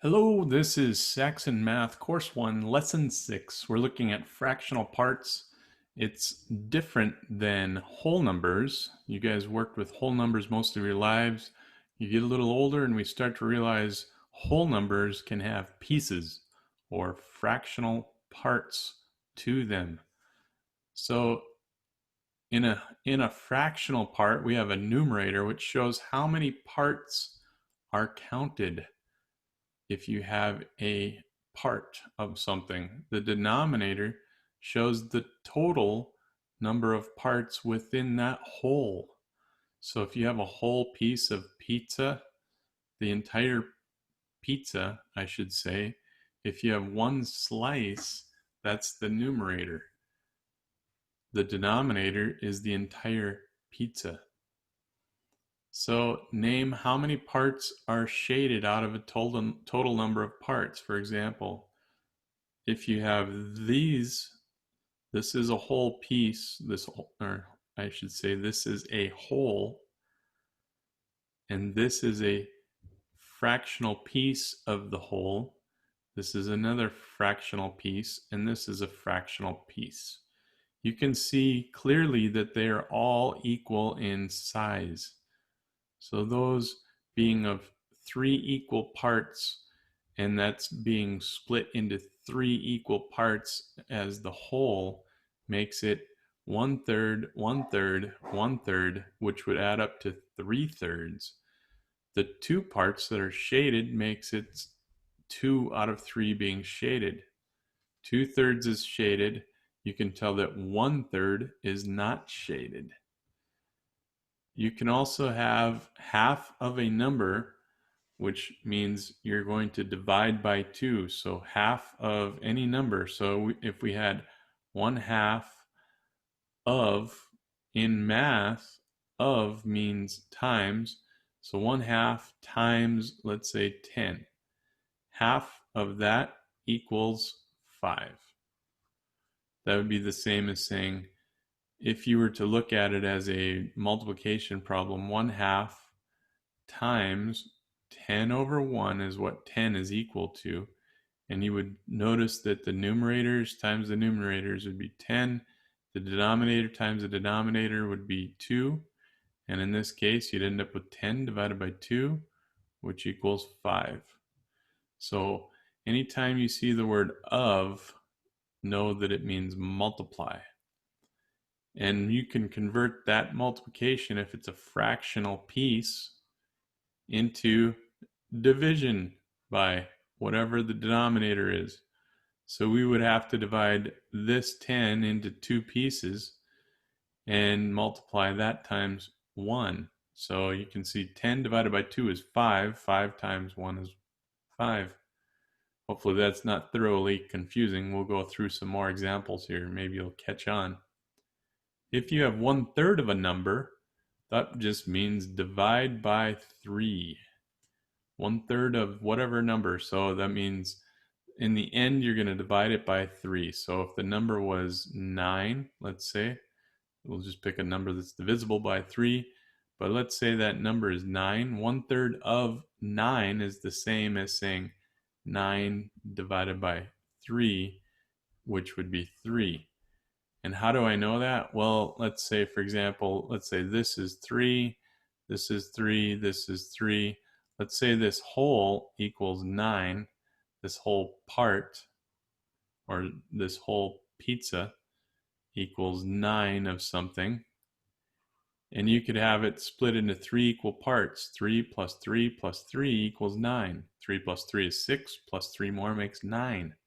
Hello, this is Saxon Math, Course 1, Lesson 6. We're looking at fractional parts. It's different than whole numbers. You guys worked with whole numbers most of your lives. You get a little older and we start to realize whole numbers can have pieces or fractional parts to them. So in a fractional part, we have a numerator which shows how many parts are counted if you have a part of something. The denominator shows the total number of parts within that whole. So if you have a whole piece of pizza, the entire pizza, I should say, if you have one slice, that's the numerator. The denominator is the entire pizza. So name how many parts are shaded out of a total number of parts. For example, if you have these, this is a whole piece, or I should say, this is a whole, and this is a fractional piece of the whole. This is another fractional piece, and this is a fractional piece. You can see clearly that they are all equal in size. So those being of 3 equal parts, and that's being split into 3 equal parts as the whole, makes it 1/3, 1/3, 1/3, which would add up to 3/3. The 2 parts that are shaded makes it 2 out of 3 being shaded. 2/3 is shaded. You can tell that 1/3 is not shaded. You can also have half of a number, which means you're going to divide by 2. So half of any number. So if we had 1/2 of, in math, of means times. So 1/2 times, let's say 10. Half of that equals 5. That would be the same as saying, if you were to look at it as a multiplication problem, 1/2 times 10 over 1 is what 10 is equal to. And you would notice that the numerators times the numerators would be 10. The denominator times the denominator would be 2. And in this case, you'd end up with 10 divided by 2, which equals 5. So anytime you see the word of, know that it means multiply. And you can convert that multiplication, if it's a fractional piece, into division by whatever the denominator is. So we would have to divide this 10 into 2 pieces and multiply that times 1. So you can see 10 divided by 2 is 5. 5 times 1 is 5. Hopefully that's not thoroughly confusing. We'll go through some more examples here. Maybe you'll catch on. If you have 1/3 of a number, that just means divide by 3. 1/3 of whatever number. So that means in the end, you're going to divide it by 3. So if the number was 9, let's say, we'll just pick a number that's divisible by 3. But let's say that number is 9. 1/3 of 9 is the same as saying 9 divided by 3, which would be 3. And how do I know that? Well, let's say, for example, let's say this is 3, this is 3, this is 3. Let's say this whole equals 9, this whole part, or this whole pizza equals 9 of something. And you could have it split into 3 equal parts. 3 plus 3 plus 3 equals 9. 3 plus 3 is 6, plus 3 more makes 9.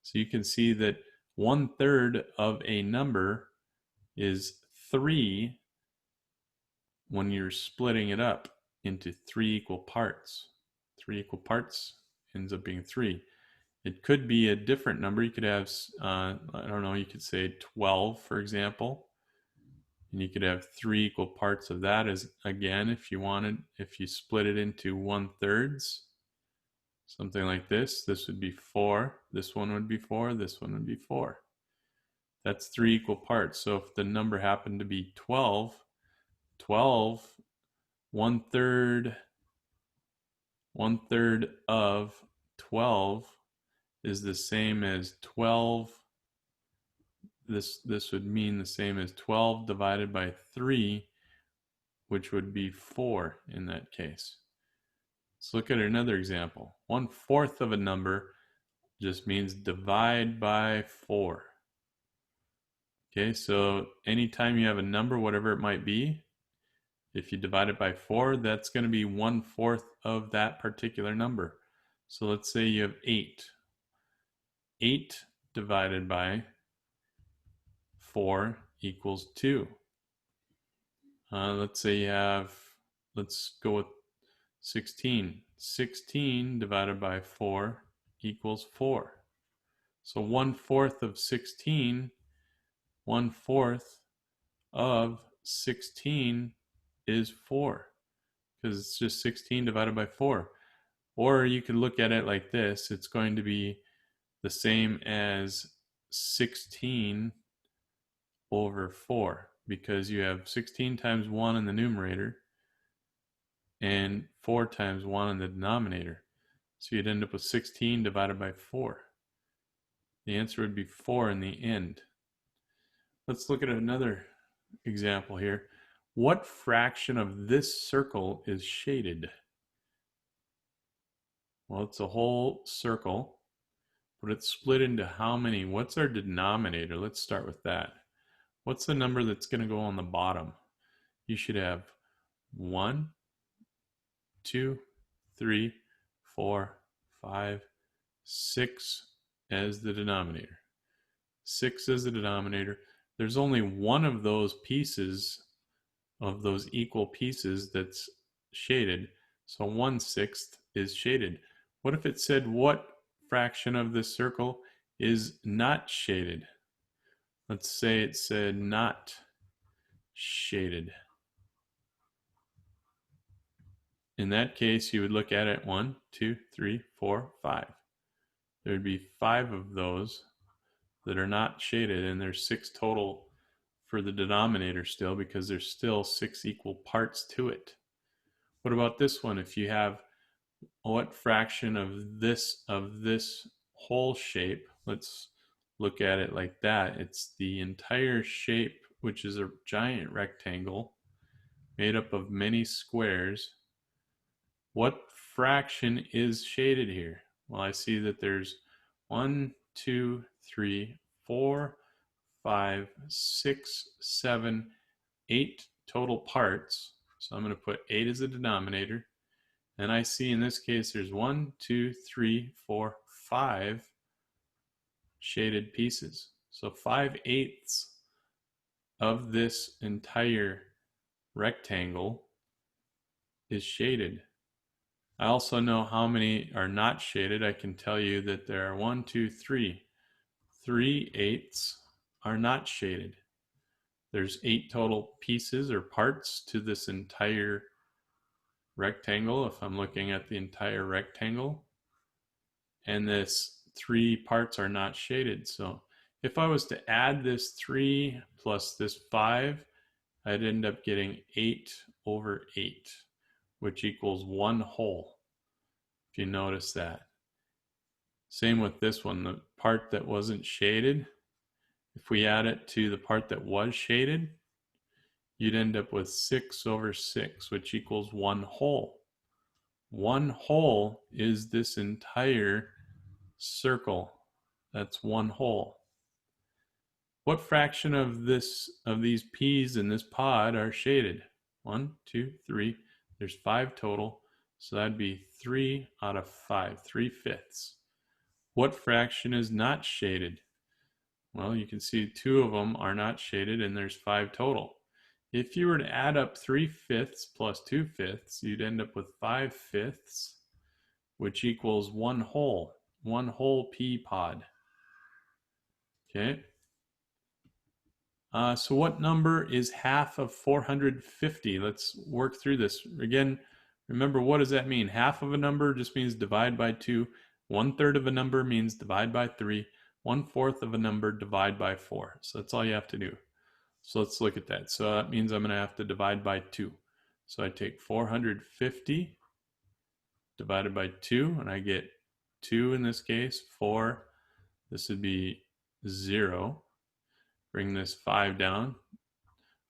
So you can see that 1/3 of a number is 3 when you're splitting it up into 3 equal parts. 3 equal parts ends up being 3. It could be a different number. You could have, I don't know, you could say 12, for example. And you could have 3 equal parts of that, as again, if you wanted, if you split it into 1/3, something like this. This would be 4. This one would be 4. This one would be 4. That's 3 equal parts. So if the number happened to be 12, 1/3 1/3 of 12 is the same as 12. This would mean the same as 12 divided by 3, which would be 4 in that case. Let's look at another example. 1/4 of a number just means divide by 4. Okay, so anytime you have a number, whatever it might be, if you divide it by 4, that's going to be 1/4 of that particular number. So let's say you have 8. 8 divided by 4 equals 2. Let's say you have, let's go with 16. 16 divided by 4 equals 4. So 1/4 of 16, 1/4 of 16 is 4, because it's just 16 divided by 4. Or you could look at it like this. It's going to be the same as 16 over 4, because you have 16 times 1 in the numerator and 4 times 1 in the denominator. So you'd end up with 16 divided by 4. The answer would be 4 in the end. Let's look at another example here. What fraction of this circle is shaded? Well, it's a whole circle, but it's split into how many? What's our denominator? Let's start with that. What's the number that's going to go on the bottom? You should have 1, 2, 3, 4, 5, 6 as the denominator. 6 as the denominator. There's only one of those pieces, of those equal pieces, that's shaded. So 1/6 is shaded. What if it said what fraction of this circle is not shaded? Let's say it said not shaded. In that case, you would look at it 1, 2, 3, 4, 5. There would be 5 of those that are not shaded, and there's 6 total for the denominator still, because there's still 6 equal parts to it. What about this one? If you have what fraction of this whole shape, let's look at it like that. It's the entire shape, which is a giant rectangle made up of many squares. What fraction is shaded here? Well, I see that there's 1, 2, 3, 4, 5, 6, 7, 8 total parts. So I'm going to put 8 as a denominator. And I see in this case there's 1, 2, 3, 4, 5 shaded pieces. So 5/8 of this entire rectangle is shaded. I also know how many are not shaded. I can tell you that there are 1, 2, 3. 3/8 are not shaded. There's 8 total pieces or parts to this entire rectangle, if I'm looking at the entire rectangle, and this 3 parts are not shaded. So if I was to add this 3 plus this 5, I'd end up getting 8/8, which equals 1 whole, if you notice that. Same with this one, the part that wasn't shaded. If we add it to the part that was shaded, you'd end up with 6/6, which equals 1 whole. 1 whole is this entire circle. That's 1 whole. What fraction of these peas in this pod are shaded? 1, 2, 3. There's 5 total, so that'd be 3/5, 3/5. What fraction is not shaded? Well, you can see 2 of them are not shaded, and there's 5 total. If you were to add up 3/5 plus 2/5, you'd end up with 5/5, which equals 1 whole. 1 whole pea pod. Okay. So what number is half of 450? Let's work through this. Again, remember, what does that mean? Half of a number just means divide by 2. 1/3 of a number means divide by 3. 1/4 of a number divide by 4. So that's all you have to do. So let's look at that. So that means I'm going to have to divide by 2. So I take 450 divided by 2, and I get 2 in this case, 4. This would be 0. Bring this 5 down.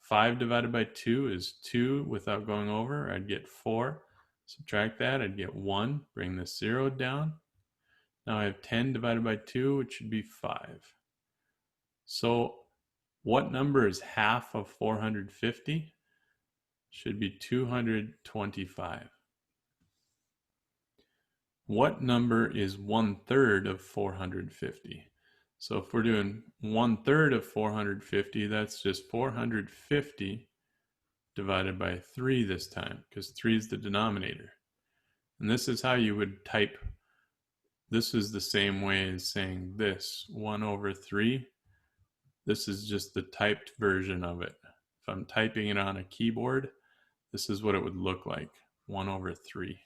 5 divided by 2 is 2 without going over. I'd get 4. Subtract that, I'd get 1. Bring this 0 down. Now I have 10 divided by 2, which should be 5. So what number is half of 450? Should be 225. What number is 1/3 of 450? So if we're doing 1/3 of 450, that's just 450 divided by 3 this time, because 3 is the denominator. And this is how you would type. This is the same way as saying this, 1/3. This is just the typed version of it. If I'm typing it on a keyboard, this is what it would look like, 1/3.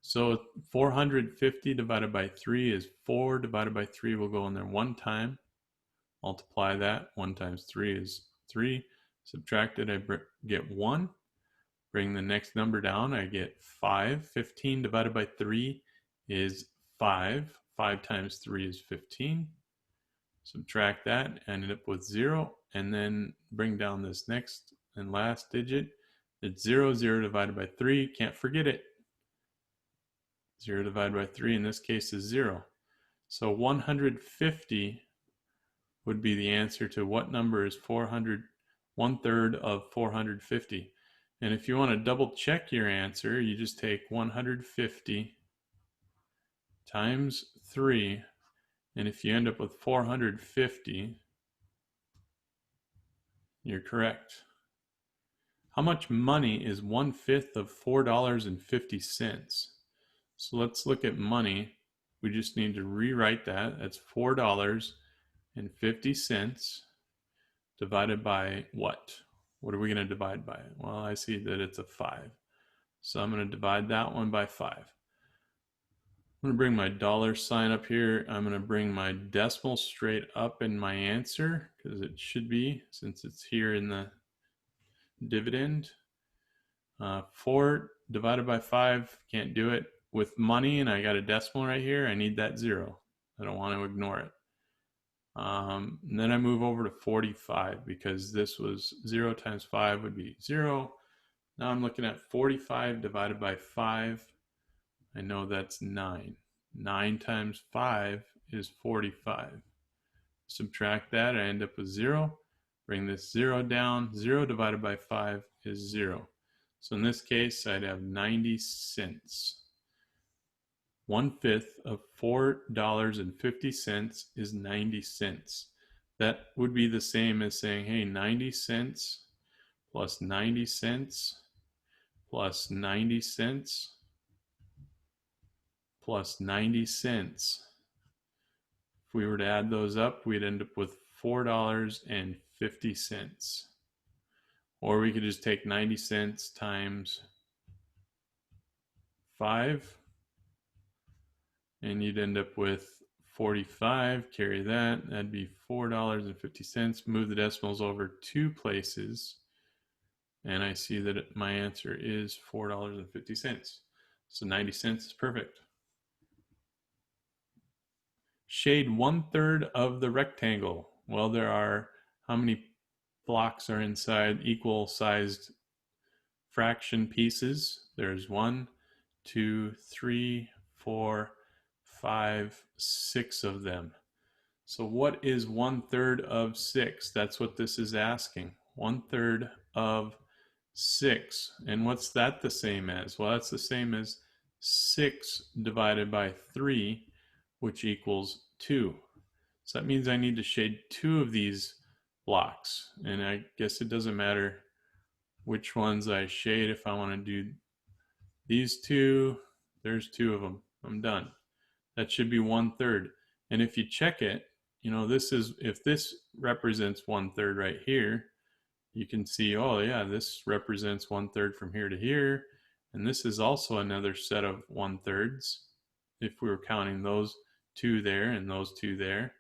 So 450 divided by 3 is 4 divided by 3 will go in there one time. Multiply that. 1 times 3 is 3. Subtract it, I get 1. Bring the next number down, I get 5. 15 divided by 3 is 5. 5 times 3 is 15. Subtract that, end up with 0, and then bring down this next and last digit. It's 0. 0 divided by 3, can't forget it. 0 divided by 3 in this case is 0. So 150 would be the answer to what number is 1/3 of 450. And if you want to double check your answer, you just take 150 times 3, and if you end up with 450, you're correct. How much money is 1/5 of $4.50? So let's look at money. We just need to rewrite that. That's $4.50 divided by what? What are we going to divide by? Well, I see that it's a 5. So I'm going to divide that one by 5. I'm going to bring my dollar sign up here. I'm going to bring my decimal straight up in my answer, because it should be, since it's here in the dividend. 4 divided by 5, can't do it. With money, and I got a decimal right here, I need that 0. I don't want to ignore it. And then I move over to 45, because this was 0 times 5 would be 0. Now I'm looking at 45 divided by 5. I know that's 9. 9 times 5 is 45. Subtract that, I end up with 0. Bring this 0 down. 0 divided by 5 is 0. So in this case, I'd have 90 cents. 1/5 of $4.50 is 90 cents. That would be the same as saying, hey, 90 cents plus 90 cents plus 90 cents plus 90 cents. If we were to add those up, we'd end up with $4.50. Or we could just take 90 cents times 5, and you'd end up with 45. Carry that. That'd be $4.50. Move the decimals over 2 places, and I see that my answer is $4.50. So 90 cents is perfect. Shade 1/3 of the rectangle. Well, there are, how many blocks are inside equal sized fraction pieces? There's 1, 2, 3, 4, 5, 6 of them. So what is 1/3 of 6? That's what this is asking. 1/3 of 6. And what's that the same as? Well, that's the same as 6 divided by 3, which equals 2. So that means I need to shade 2 of these blocks. And I guess it doesn't matter which ones I shade. If I want to do these 2, there's 2 of them. I'm done. That should be 1/3. And if you check it, you know, this is, if this represents 1/3 right here, you can see, oh yeah, this represents 1/3 from here to here. And this is also another set of 1/3s, if we were counting those 2 there and those 2 there.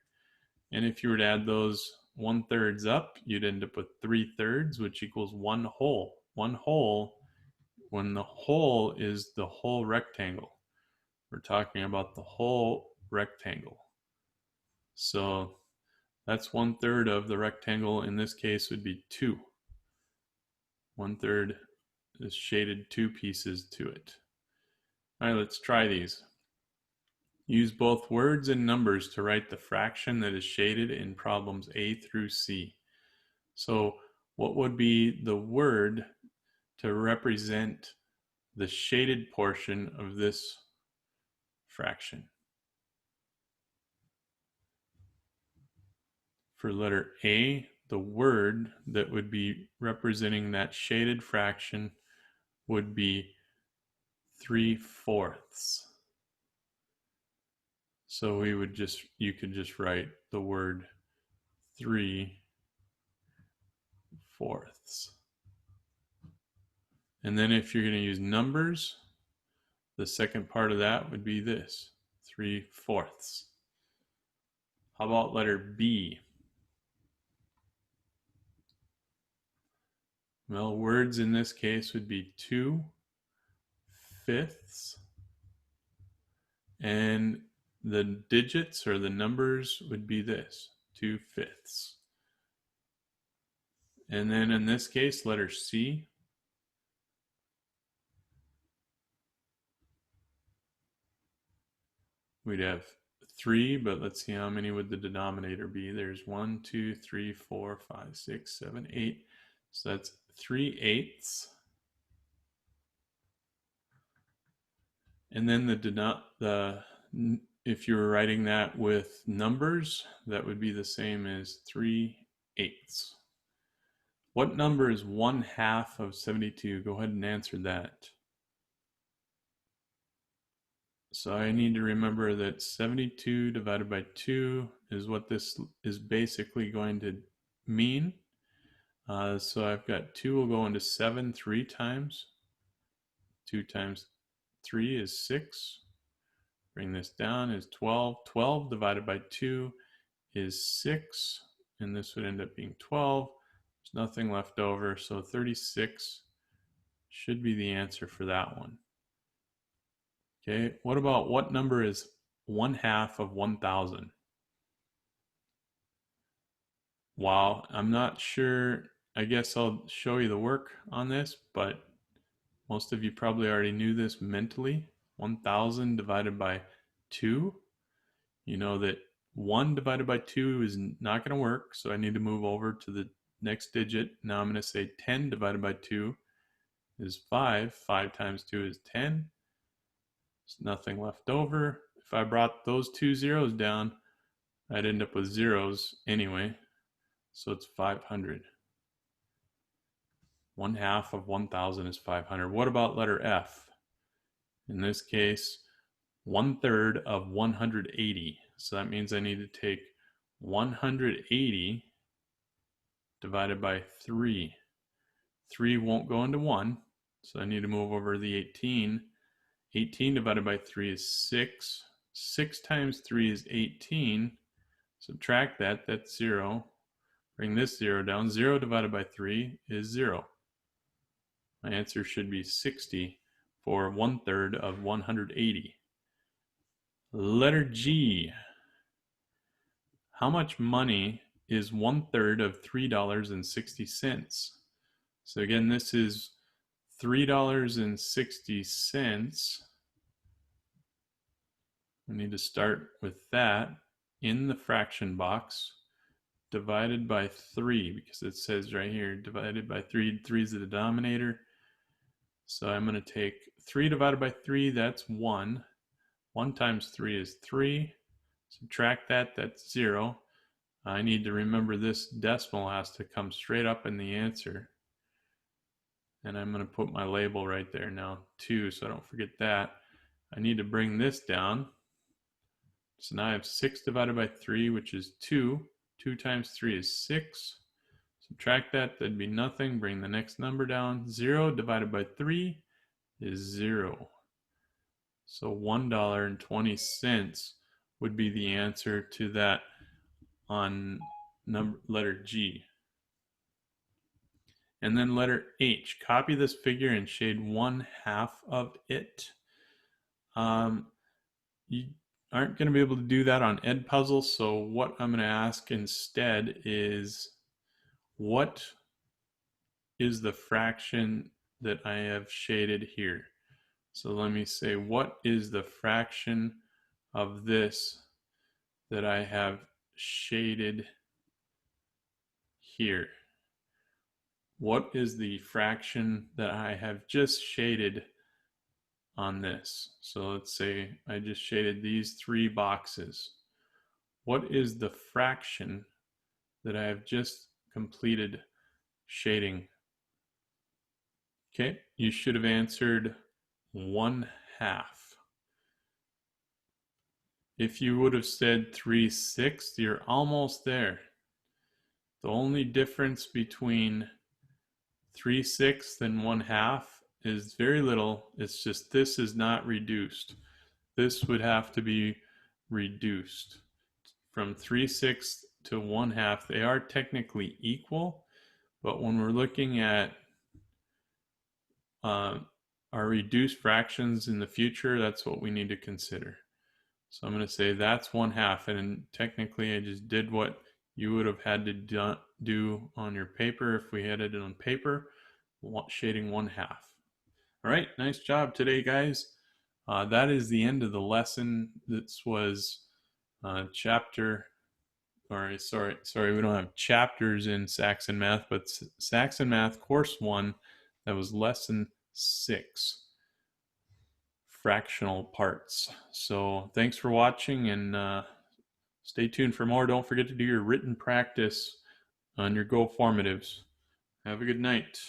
And if you were to add those 1/3s up, you'd end up with 3/3, which equals 1 whole. 1 whole when the whole is the whole rectangle. We're talking about the whole rectangle. So that's 1/3 of the rectangle. In this case would be 2. 1/3 is shaded 2 pieces to it. All right, let's try these. Use both words and numbers to write the fraction that is shaded in problems A through C. So what would be the word to represent the shaded portion of this fraction? For letter A, the word that would be representing that shaded fraction would be 3/4. So you could just write the word 3/4. And then if you're going to use numbers, the second part of that would be this, 3/4. How about letter B? Well, words in this case would be 2/5. And the digits or the numbers would be this, 2/5. And then in this case, letter C, we'd have 3, but let's see how many would the denominator be. There's 1, 2, 3, 4, 5, 6, 7, 8. So that's 3/8. And then if you were writing that with numbers, that would be the same as 3/8. What number is 1/2 of 72? Go ahead and answer that. So I need to remember that 72 divided by 2 is what this is basically going to mean. So I've got 2 will go into 7 3 times. 2 times 3 is 6. Bring this down is 12. 12 divided by 2 is 6. And this would end up being 12. There's nothing left over. So 36 should be the answer for that one. Okay, what number is 1/2 of 1,000? Wow, I'm not sure. I guess I'll show you the work on this, but most of you probably already knew this mentally. 1,000 divided by 2. You know that 1 divided by 2 is not going to work, so I need to move over to the next digit. Now I'm going to say 10 divided by 2 is 5. 5 times 2 is 10. There's nothing left over. If I brought those 2 zeros down, I'd end up with zeros anyway. So it's 500. 1/2 of 1,000 is 500. What about letter F? In this case, 1/3 of 180. So that means I need to take 180 divided by 3. 3 won't go into 1, so I need to move over the 18. 18 divided by 3 is 6. 6 times 3 is 18. Subtract that, that's 0. Bring this 0 down. 0 divided by 3 is 0. My answer should be 60 for 1/3 of 180. Letter G. How much money is 1/3 of $3.60? So again, this is $3.60. We need to start with that in the fraction box, divided by 3, because it says right here, divided by 3. 3 is the denominator. So I'm going to take 3 divided by 3, that's 1. 1 times 3 is 3. Subtract that, that's 0. I need to remember this decimal has to come straight up in the answer. And I'm going to put my label right there now, 2, so I don't forget that. I need to bring this down. So now I have 6 divided by 3, which is 2. 2 times 3 is 6. Subtract that, that'd be nothing. Bring the next number down. 0 divided by 3 is 0. So $1.20 would be the answer to that on letter G. And then letter H, copy this figure and shade 1/2 of it. You aren't going to be able to do that on Edpuzzle, so what I'm going to ask instead is, what is the fraction that I have shaded here? So let me say, what is the fraction of this that I have shaded here? What is the fraction that I have just shaded on this? So let's say I just shaded these 3 boxes. What is the fraction that I have just completed shading? Okay, you should have answered 1/2. If you would have said 3/6, you're almost there. The only difference between 3/6 and 1/2 is very little. It's just this is not reduced. This would have to be reduced. From 3/6 to 1/2, they are technically equal, but when we're looking at our reduced fractions in the future, that's what we need to consider. So I'm going to say that's 1/2, and technically I just did what you would have had to do on your paper if we had it on paper, shading 1/2. All right, nice job today, guys. That is the end of the lesson. This was chapter, or sorry, we don't have chapters in Saxon Math, but Saxon Math Course 1, that was Lesson 6, Fractional Parts. So thanks for watching, and stay tuned for more. Don't forget to do your written practice on your Go Formatives. Have a good night.